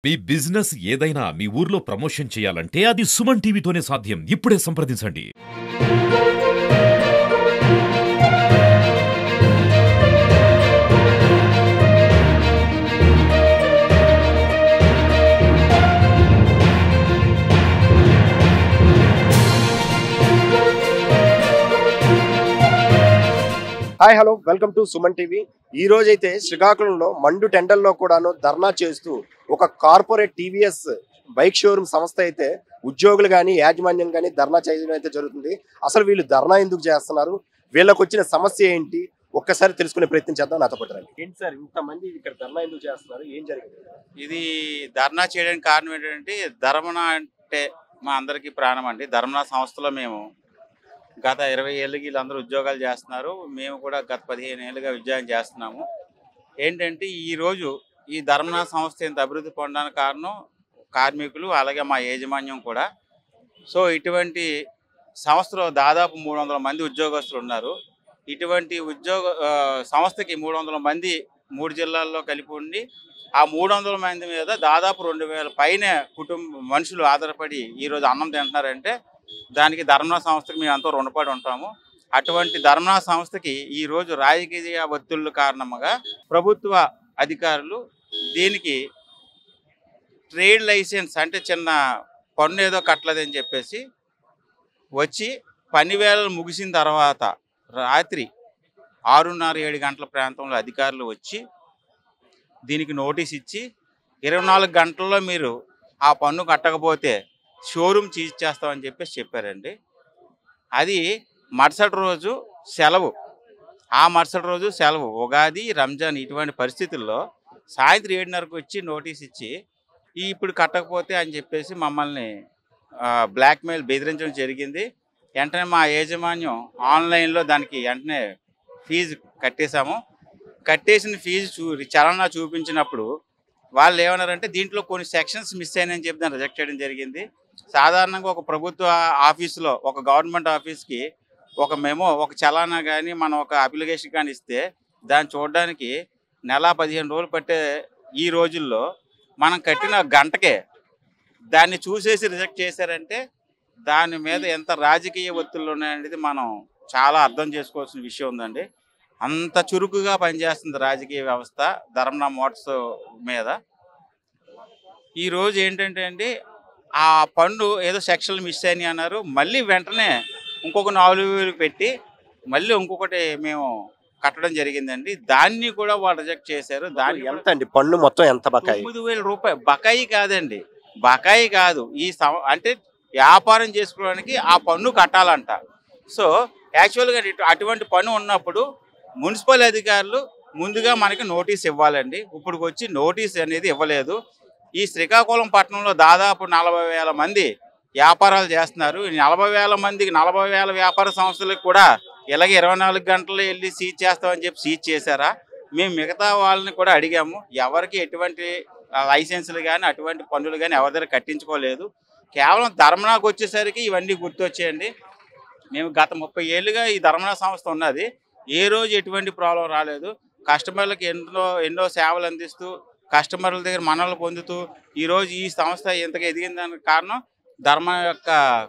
మీ business ఏదైనా మీ ఊర్లో promotion చేయాలంటే అది సుమన్ టీవీతోనే సాధ్యం. ఇప్పుడే సంప్రదించండి. Hi hello welcome to Suman TV. ఈ రోజైతే శ్రీకాకుళంలో మండు టెండర్లో కూడాను ధర్నా చేస్తూ ఒక కార్పొరేట్ టీవీఎస్ బైక్ షోరూమ్ సంస్థ అయితే ఉద్యోగులు కానీ యాజమాన్యం కానీ ధర్నా చేయడం అయితే జరుగుతుంది. అసలు వీళ్ళు ధర్నా ఎందుకు చేస్తున్నారు, వీళ్ళకి వచ్చిన సమస్య ఏంటి, ఒక్కసారి తెలుసుకునే ప్రయత్నం చేద్దాం. నాతో పాటు రండి. ఏంటి సార్ ఇంతమంది ఇక్కడ ధర్నా ఎందుకు చేస్తున్నారు, ఏం జరిగింది? ఇది ధర్నా చేయడానికి కారణం ఏంటంటే ధర్మన అంటే మా అందరికీ ప్రాణం అండి. ధర్మన సంస్థలో మేము గత 20 ఏళ్ళకి వీళ్ళందరూ ఉద్యోగాలు చేస్తున్నారు. మేము కూడా గత 15 ఏళ్ళుగా ఉద్యోగం చేస్తున్నాము. ఏంటంటే ఈరోజు ఈ ధర్మన సంస్థ ఇంత అభివృద్ధి పొందడానికి కారణం కార్మికులు, అలాగే మా యాజమాన్యం కూడా. సో ఇటువంటి సంస్థలో దాదాపు 300 మంది ఉద్యోగస్తులు ఉన్నారు. ఇటువంటి సంస్థకి 300 మంది 3 జిల్లాల్లో కలిపి ఉండి ఆ 300 మంది మీద దాదాపు 2000 పైన మనుషులు ఆధారపడి ఈరోజు అన్నం తింటున్నారంటే దానికి ధర్మన సంస్థకి మేము ఎంతో రుణపడి ఉంటాము. అటువంటి ధర్మన సంస్థకి ఈరోజు రాజకీయ ఒత్తిళ్ల కారణంగా ప్రభుత్వ అధికారులు దీనికి ట్రేడ్ లైసెన్స్ అంటే చిన్న పన్ను ఏదో కట్టలేదని చెప్పేసి వచ్చి పని వేళలు ముగిసిన తర్వాత రాత్రి 6:30-7 గంటల ప్రాంతంలో అధికారులు వచ్చి దీనికి నోటీస్ ఇచ్చి 24 గంటల్లో మీరు ఆ పన్ను కట్టకపోతే షోరూమ్ సీజ్ చేస్తామని చెప్పేసి చెప్పారండి. అది మరుసటి రోజు సెలవు. ఆ మరుసటి రోజు సెలవు, ఉగాది, రంజాన్. ఇటువంటి పరిస్థితుల్లో సాయంత్రం 7:30కు వచ్చి నోటీస్ ఇచ్చి ఇప్పుడు కట్టకపోతే అని చెప్పేసి మమ్మల్ని బ్లాక్మెయిల్ బెదిరించడం జరిగింది. వెంటనే మా యాజమాన్యం ఆన్లైన్లో దానికి వెంటనే ఫీజు కట్టేశాము. కట్టేసిన ఫీజు చలనా చూపించినప్పుడు వాళ్ళు ఏమన్నారంటే దీంట్లో కొన్ని సెక్షన్స్ మిస్ అయినాయని చెప్పి దాన్ని రిజెక్ట్ చేయడం జరిగింది. సాధారణంగా ఒక ప్రభుత్వ ఆఫీసులో, ఒక గవర్నమెంట్ ఆఫీస్కి ఒక మెమో, ఒక చలానా కానీ మనం ఒక అప్లికేషన్ కానీ ఇస్తే దాన్ని చూడడానికి నెల 15 రోజులు పట్టే ఈ రోజుల్లో మనం కట్టిన గంటకే దాన్ని చూసేసి రిజెక్ట్ చేశారంటే దాని మీద ఎంత రాజకీయ ఒత్తిళ్ళు ఉన్నాయనేది మనం చాలా అర్థం చేసుకోవాల్సిన విషయం ఉందండి. అంత చురుకుగా పనిచేస్తుంది రాజకీయ వ్యవస్థ ధర్మన మోటార్స్ మీద. ఈరోజు ఏంటంటే అండి ఆ పన్ను ఏదో సెక్షన్లు మిస్ అయినాయి అన్నారు. మళ్ళీ వెంటనే ఇంకొక 4,000 పెట్టి మళ్ళీ ఇంకొకటి మేము కట్టడం జరిగిందండి. దాన్ని కూడా వాళ్ళు రిజెక్ట్ చేశారు. దాన్ని ఎంత అండి పన్ను మొత్తం, ఎంత బకాయి? 9,000 రూపాయలు. బకాయి కాదండి, బకాయి కాదు. అంటే వ్యాపారం చేసుకోవడానికి ఆ పన్ను కట్టాలంట. సో యాక్చువల్గా అటువంటి పన్ను ఉన్నప్పుడు మున్సిపల్ అధికారులు ముందుగా మనకి నోటీస్ ఇవ్వాలండి. ఇప్పుడు వచ్చి నోటీస్ అనేది ఇవ్వలేదు. ఈ శ్రీకాకుళం పట్టణంలో దాదాపు 40,000 మంది వ్యాపారాలు చేస్తున్నారు. 40,000 మందికి 40,000 వ్యాపార సంస్థలకు కూడా ఇలాగే 24 గంటలు వెళ్ళి సీజ్ చేస్తామని చెప్పి సీజ్ చేశారా? మేము మిగతా వాళ్ళని కూడా అడిగాము. ఎవరికి ఎటువంటి లైసెన్సులు కానీ అటువంటి పన్నులు కానీ ఎవరి దగ్గర కట్టించుకోలేదు. కేవలం ధర్మనాకు వచ్చేసరికి ఇవన్నీ గుర్తొచ్చేయండి. మేము గత 30 ఏళ్ళుగా ఈ ధర్మనా సంస్థ ఉన్నది. ఏ రోజు ఎటువంటి ప్రాబ్లం రాలేదు. కస్టమర్లకు ఎన్నో సేవలు అందిస్తూ కస్టమర్ల దగ్గర మనల్ని పొందుతూ ఈరోజు ఈ సంస్థ ఇంతగా ఎదిగిందానికి కారణం ధర్మ యొక్క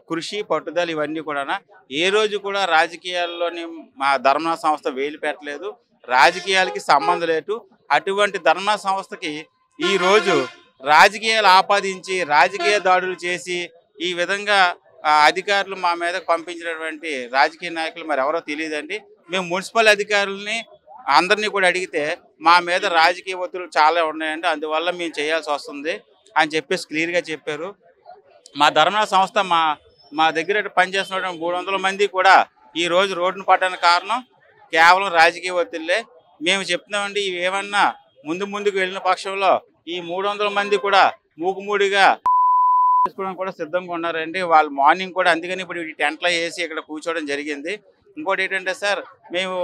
కృషి, పట్టుదల ఇవన్నీ కూడా. ఏ రోజు కూడా రాజకీయాల్లోని మా ధర్మనా సంస్థ వేలు పెట్టలేదు, రాజకీయాలకి సంబంధం లేదు. అటువంటి ధర్మనా సంస్థకి ఈరోజు రాజకీయాలు ఆపాదించి రాజకీయ దాడులు చేసి ఈ విధంగా అధికారులు మా మీద పంపించినటువంటి రాజకీయ నాయకులు మరి ఎవరో తెలియదండి. మేము మున్సిపల్ అధికారులని అందరినీ కూడా అడిగితే మా మీద రాజకీయ ఒత్తిళ్లు చాలా ఉన్నాయండి, అందువల్ల మేము చేయాల్సి వస్తుంది అని చెప్పేసి క్లియర్గా చెప్పారు. మా ధర్మన సంస్థ మా దగ్గర పనిచేస్తున్న 300 మంది కూడా ఈరోజు రోడ్డును పడడానికి కారణం కేవలం రాజకీయ ఒత్తిళ్ళే. మేము చెప్తున్నామండి, ఇవి ఏమన్నా ముందుకు వెళ్ళిన పక్షంలో ఈ 300 మంది కూడా మూకుమూడిగా చేసుకోవడానికి కూడా సిద్ధంగా ఉన్నారండి. వాళ్ళు మార్నింగ్ కూడా అందుకని ఇప్పుడు ఈ టెంట్లో వేసి ఇక్కడ కూర్చోవడం జరిగింది. ఇంకోటి ఏంటంటే సార్, మేము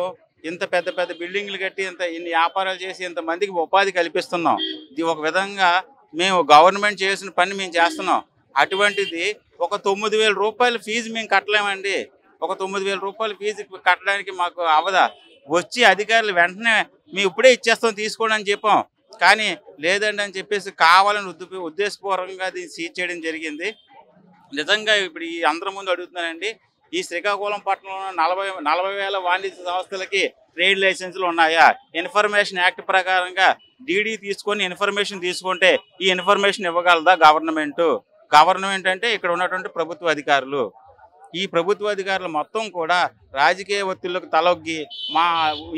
ఇంత పెద్ద బిల్డింగ్లు కట్టి ఇన్ని వ్యాపారాలు చేసి ఇంతమందికి ఉపాధి కల్పిస్తున్నాం. ఇది ఒక విధంగా మేము గవర్నమెంట్ చేసిన పని మేము చేస్తున్నాం. అటువంటిది ఒక 9,000 రూపాయల ఫీజు మేము కట్టలేమండి. ఒక 9,000 రూపాయల ఫీజు కట్టడానికి మాకు అవదా? వచ్చి అధికారులు వెంటనే మేము ఇప్పుడే ఇచ్చేస్తాం తీసుకోండి అని చెప్పాం. కానీ లేదండి అని చెప్పేసి కావాలని ఉద్దేశపూర్వకంగా దీన్ని సీజ్ చేయడం జరిగింది. నిజంగా ఇప్పుడు ఈ అందరి ముందు అడుగుతున్నానండి, ఈ శ్రీకాకుళం పట్టణంలో 40,000 వాణిజ్య సంస్థలకి ట్రేడ్ లైసెన్సులు ఉన్నాయా? ఇన్ఫర్మేషన్ యాక్ట్ ప్రకారంగా డీడీ తీసుకొని ఇన్ఫర్మేషన్ తీసుకుంటే ఈ ఇన్ఫర్మేషన్ ఇవ్వగలదా గవర్నమెంట్ అంటే ఇక్కడ ఉన్నటువంటి ప్రభుత్వ అధికారులు. ఈ ప్రభుత్వ అధికారులు మొత్తం కూడా రాజకీయ ఒత్తిళ్లకు తలొగ్గి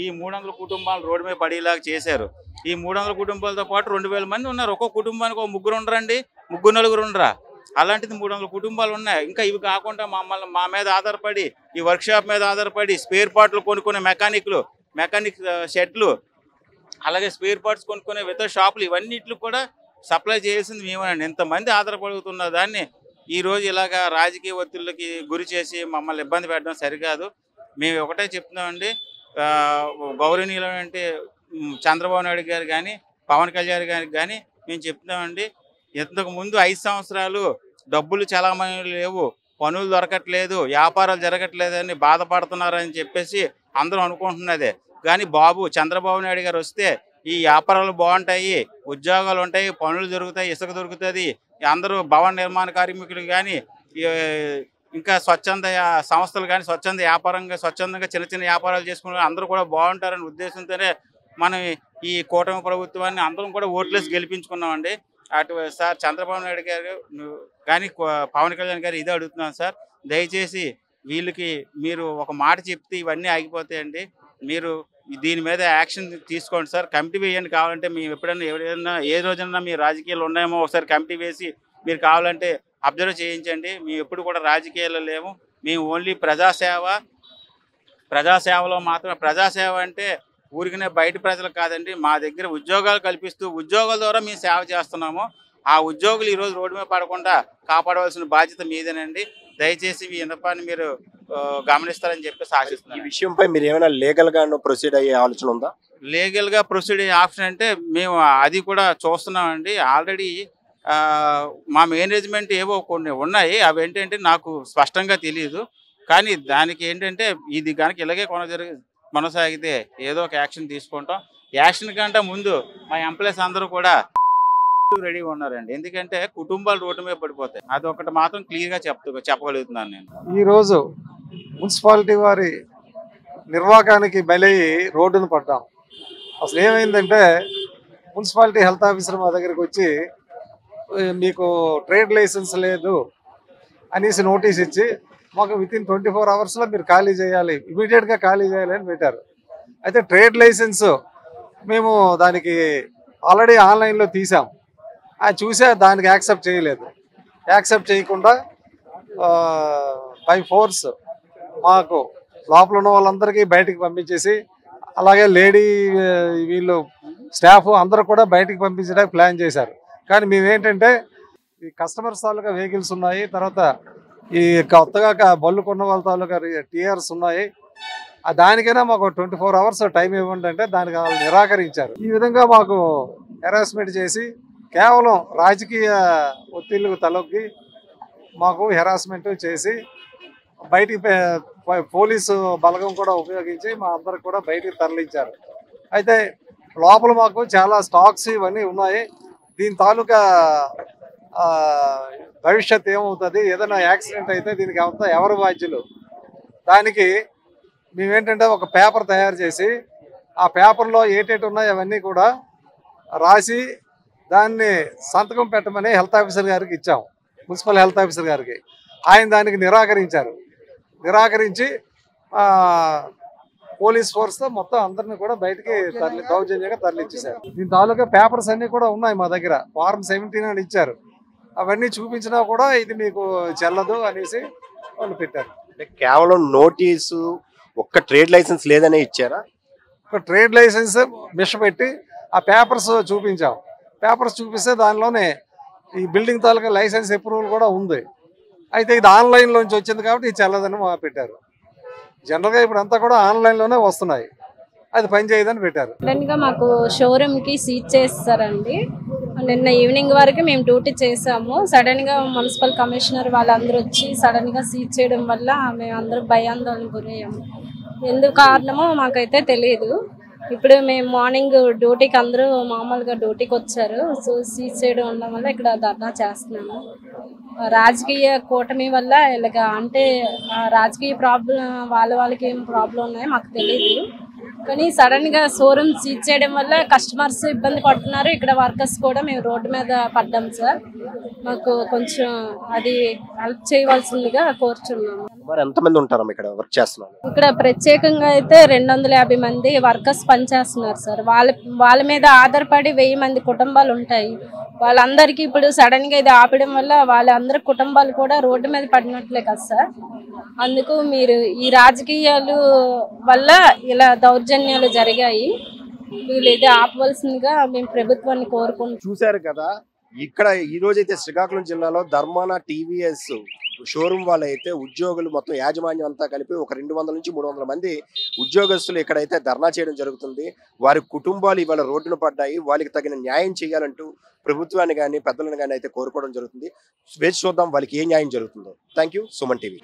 ఈ 300 కుటుంబాలు రోడ్డు మీద పడేలాగా చేశారు. ఈ 300 కుటుంబాలతో పాటు 2,000 మంది ఉన్నారు. ఒక్కొక్క కుటుంబానికి ఒక ముగ్గురు ఉండరండి, నలుగురు ఉండరా? అలాంటిది 300 కుటుంబాలు ఉన్నాయి. ఇంకా ఇవి కాకుండా మా మీద ఆధారపడి, ఈ వర్క్షాప్ మీద ఆధారపడి స్పేర్ పార్ట్లు కొనుక్కునే మెకానిక్ షెడ్లు, అలాగే స్పేర్ పార్ట్స్ కొనుక్కునే ఇతర షాపులు, ఇవన్నిట్లు కూడా సప్లై చేయాల్సింది మేమేనండి. ఇంతమంది ఆధారపడుతున్న దాన్ని ఈరోజు ఇలాగా రాజకీయ ఒత్తిళ్ళకి గురి చేసి మమ్మల్ని ఇబ్బంది పెట్టడం సరికాదు. మేము ఒకటే చెప్తున్నామండి, గౌరవనీయులంటే చంద్రబాబు నాయుడు గారు కానీ పవన్ కళ్యాణ్ గారికి కానీ మేము చెప్తున్నామండి, ఇంతకు ముందు 5 సంవత్సరాలు డబ్బులు చలామణి లేవు, పనులు దొరకట్లేదు, వ్యాపారాలు జరగట్లేదని బాధపడుతున్నారని చెప్పేసి అందరూ అనుకుంటున్నదే. కానీ చంద్రబాబు నాయుడు గారు వస్తే ఈ వ్యాపారాలు బాగుంటాయి, ఉద్యోగాలు ఉంటాయి, పనులు దొరుకుతాయి, ఇసుక దొరుకుతుంది, అందరూ భవన నిర్మాణ కార్మికులు కానీ ఇంకా స్వచ్ఛంద సంస్థలు కానీ స్వచ్ఛందంగా చిన్న చిన్న వ్యాపారాలు చేసుకునే అందరూ కూడా బాగుంటారనే ఉద్దేశంతోనే మనం ఈ కూటమి ప్రభుత్వాన్ని అందరం కూడా ఓట్లేసి గెలిపించుకున్నామండి. సార్ చంద్రబాబు నాయుడు గారు కానీ పవన్ కళ్యాణ్ గారు ఇదే అడుగుతున్నాను సార్, దయచేసి వీళ్ళకి మీరు ఒక మాట చెప్తే ఇవన్నీ ఆగిపోతాయండి. మీరు దీని మీద యాక్షన్ తీసుకోండి సార్, కమిటీ వేయండి. కావాలంటే మేము ఎవరైనా ఏ రోజైనా మీ రాజకీయాలు ఉన్నాయేమో ఒకసారి కమిటీ వేసి మీరు కావాలంటే అబ్జర్వ్ చేయించండి. మేము ఎప్పుడు కూడా రాజకీయాల్లో లేము, మేము ఓన్లీ ప్రజాసేవలో మాత్రమే. ప్రజాసేవ అంటే ఊరికనే బయట ప్రజలకు కాదండి, మా దగ్గర ఉద్యోగాలు కల్పిస్తూ ఉద్యోగాల ద్వారా మేము సేవ చేస్తున్నాము. ఆ ఉద్యోగులు ఈరోజు రోడ్డు మీద పడకుండా కాపాడవలసిన బాధ్యత మీదేనండి. దయచేసి ఈ విన్నపాన్ని మీరు గమనిస్తారని చెప్పేసి ఆశిస్తున్నాను. ఈ విషయంపై మీరు ఏమైనా లీగల్ గా ప్రొసీడ్ అయ్యే ఆలోచన ఉందా? లీగల్ గా ప్రొసీడ్ అయ్యే ఆప్షన్ అంటే మేము అది కూడా చూస్తున్నామండి. ఆల్రెడీ మా మేనేజ్మెంట్ ఏవో కొన్ని ఉన్నాయి, అవి ఏంటంటే నాకు స్పష్టంగా తెలియదు. కానీ దానికి ఏంటంటే ఇది కనుక ఇలాగే కొనసాగితే ఏదో ఒక యాక్షన్ తీసుకుంటాం. యాక్షన్ కంటే ముందు మా ఎంప్లాయీస్ అందరూ కూడా రెడీగా ఉన్నారండి. ఎందుకంటే కుటుంబాలు రోడ్డు మీద పడిపోతాయి. అది ఒకటి మాత్రం క్లియర్ గా చెప్పగలుగుతున్నాను నేను. ఈ రోజు మున్సిపాలిటీ వారి నిర్వాహకానికి బలయ్యి రోడ్డును పడ్డాం. అసలు ఏమైందంటే మున్సిపాలిటీ హెల్త్ ఆఫీసర్ మా దగ్గరికి వచ్చి మీకు ట్రేడ్ లైసెన్స్ లేదు అనేసి నోటీస్ ఇచ్చి మాకు వితిన్ 24 అవర్స్లో మీరు ఖాళీ చేయాలి, ఇమీడియట్గా ఖాళీ చేయాలి అని పెట్టారు. అయితే ట్రేడ్ లైసెన్స్ మేము దానికి ఆల్రెడీ ఆన్లైన్లో తీసాం, అది చూసే దానికి యాక్సెప్ట్ చేయలేదు. యాక్సెప్ట్ చేయకుండా బై ఫోర్స్ మాకు లోపల ఉన్న వాళ్ళందరికీ బయటికి పంపించేసి, అలాగే లేడీ వీళ్ళు స్టాఫ్ అందరూ కూడా బయటికి పంపించడానికి ప్లాన్ చేశారు. కానీ మేమేంటంటే ఈ కస్టమర్స్ తాలూకా వెహికల్స్ ఉన్నాయి, తర్వాత ఈ కొత్తగా బళ్ళు కొన్న వాళ్ళ తాలూకా టీఆర్స్ ఉన్నాయి, దానికైనా మాకు 24 అవర్స్ టైం ఇవ్వండి అంటే దానికి వాళ్ళు నిరాకరించారు. ఈ విధంగా మాకు హెరాస్మెంట్ చేసి కేవలం రాజకీయ ఒత్తిళ్లకు తలొగ్గి మాకు హెరాస్మెంట్ చేసి బయటికి పోలీసు బలగం కూడా ఉపయోగించి మా అందరికి కూడా బయటికి తరలించారు. అయితే లోపల మాకు చాలా స్టాక్స్ ఇవన్నీ ఉన్నాయి. దీని తాలూకా భవిష్యత్ ఏమవుతుంది, ఏదైనా యాక్సిడెంట్ అయితే దీనికి అంతా ఎవరు బాధ్యులు? దానికి మేమేంటంటే ఒక పేపర్ తయారు చేసి ఆ పేపర్లో ఏటేటి ఉన్నాయో అవన్నీ కూడా రాసి దాన్ని సంతకం పెట్టమని హెల్త్ ఆఫీసర్ గారికి ఇచ్చాం, మున్సిపల్ హెల్త్ ఆఫీసర్ గారికి. ఆయన దానికి నిరాకరించారు. నిరాకరించి పోలీస్ ఫోర్స్తో మొత్తం అందరినీ కూడా బయటికి దౌర్జన్యంగా తరలించేశారు. దీని తాలూకా పేపర్స్ అన్నీ కూడా ఉన్నాయి మా దగ్గర. ఫార్మ్ 17 అని ఇచ్చారు, అవన్నీ చూపించినా కూడా ఇది మీకు చెల్లదు అనేసి వాళ్ళు పెట్టారు. కేవలం నోటీసు ఒక్క ట్రేడ్ లైసెన్స్ లేదనే ఇచ్చారా? ఒక ట్రేడ్ లైసెన్స్ మిషపెట్టి ఆ పేపర్స్ చూపించాం. పేపర్స్ చూపిస్తే దానిలోనే ఈ బిల్డింగ్ తాలూకా లైసెన్స్ అప్రూవల్ కూడా ఉంది. అయితే ఇది ఆన్లైన్లోంచి వచ్చింది కాబట్టి ఇది చెల్లదని పెట్టారు. జనరల్గా ఇప్పుడు అంతా కూడా ఆన్లైన్లోనే వస్తున్నాయి, అది పని చేయదని పెట్టారు. సడన్గా మాకు షోరూమ్కి సీజ్ చేస్తారండి. నిన్న ఈవినింగ్ వరకు మేము డ్యూటీ చేసాము. సడన్గా మున్సిపల్ కమిషనర్ వాళ్ళందరూ వచ్చి సడన్గా సీజ్ చేయడం వల్ల మేము అందరూ భయాందోళనకు గురయ్యాము. ఎందుకు కారణమో మాకైతే తెలియదు. ఇప్పుడు మేము మార్నింగ్ డ్యూటీకి అందరూ మామూలుగా డ్యూటీకి వచ్చారు. సో సీట్ సైడ్ ఉండడం వల్ల ఇక్కడ ధర్నా చేస్తున్నాము. రాజకీయ కూటమి వల్ల ఇలాగ అంటే రాజకీయ ప్రాబ్లం వాళ్ళకి ఏం ప్రాబ్లం ఉన్నాయో మాకు తెలియదు. కానీ సడన్ గా షోరూమ్ సీజ్ చేయడం వల్ల కస్టమర్స్ ఇబ్బంది పడుతున్నారు. ఇక్కడ వర్కర్స్ కూడా మేము రోడ్డు మీద పడ్డాం సార్. మాకు కొంచెం అది హెల్ప్ చేయవలసిందిగా కోరుచున్నాము. మరి ఎంతమంది ఉంటారమ్మా ఇక్కడ వర్క్ చేస్తున్నారు? ఇక్కడ ప్రత్యేకంగా అయితే 250 మంది వర్కర్స్ పనిచేస్తున్నారు సార్. వాళ్ళ మీద ఆధారపడి 1000 మంది కుటుంబాలు ఉంటాయి. వాళ్ళందరికీ ఇప్పుడు సడన్ గా ఇది ఆపడం వల్ల వాళ్ళందరి కుటుంబాలు కూడా రోడ్డు మీద పడినట్లే కదా సార్. అందుకు మీరు ఈ రాజకీయాలు వల్ల ఇలా దౌర్జన్యాలు జరిగాయి. వీళ్ళు ఇది ఆపవలసిందిగా మేము ప్రభుత్వాన్ని కోరుకుంటున్నాం. చూశారు కదా, ఇక్కడ ఈ రోజైతే శ్రీకాకుళం జిల్లాలో ధర్మాన టీవీఎస్ షోరూమ్ వాళ్ళైతే ఉద్యోగులు మొత్తం యాజమాన్యం అంతా కలిపి ఒక 200 నుంచి 300 మంది ఉద్యోగస్తులు ఇక్కడైతే ధర్నా చేయడం జరుగుతుంది. వారి కుటుంబాలు ఇవాళ రోడ్డున పడ్డాయి. వాళ్ళకి తగిన న్యాయం చేయాలంటూ ప్రభుత్వాన్ని కానీ పెద్దలను కానీ అయితే కోరుకోవడం జరుగుతుంది. వేచి చూద్దాం వాళ్ళకి ఏ న్యాయం జరుగుతుందో. Thank you. సుమన్ టీవీ.